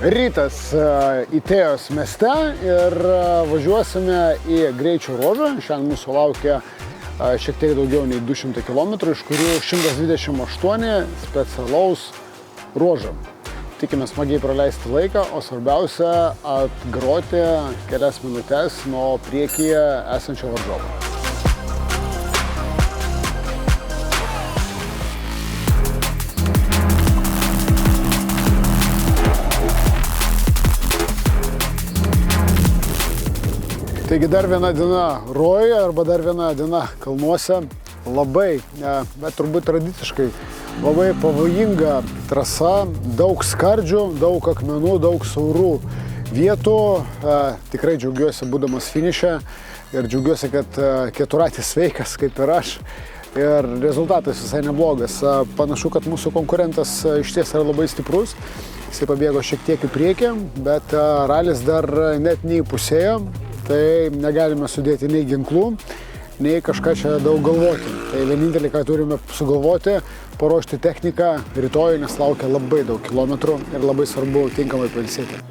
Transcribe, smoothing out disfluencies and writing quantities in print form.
Rytas Itėjos mieste ir važiuosime į greičio ruožą. Šiandien mūsų laukia šiek tiek daugiau nei 200 km, iš kurių 128 specialaus ruožo. Tikime smagiai praleisti laiką, o svarbiausia atgroti kelias minutės nuo priekyje esančio varžovo. Taigi dar viena diena rojuje arba dar viena diena kalnuose. Labai, bet turbūt tradiciškai, labai pavojinga trasa, daug skardžių, daug akmenų, daug siaurų vietų. Tikrai džiaugiuosi būdamas finiše ir džiaugiuosi, kad keturratis sveikas kaip ir aš. Ir rezultatas visai neblogas. Panašu, kad mūsų konkurentas išties yra labai stiprus. Jisai pabėgo šiek tiek į priekį, bet ralis dar net neįpusėjo. Tai negalime sudėti nei ginklų, nei kažką čia daug galvoti. Tai vienintelį, ką turime sugalvoti, paruošti techniką rytoj, nes laukia labai daug kilometrų ir labai svarbu tinkamai pailsėti.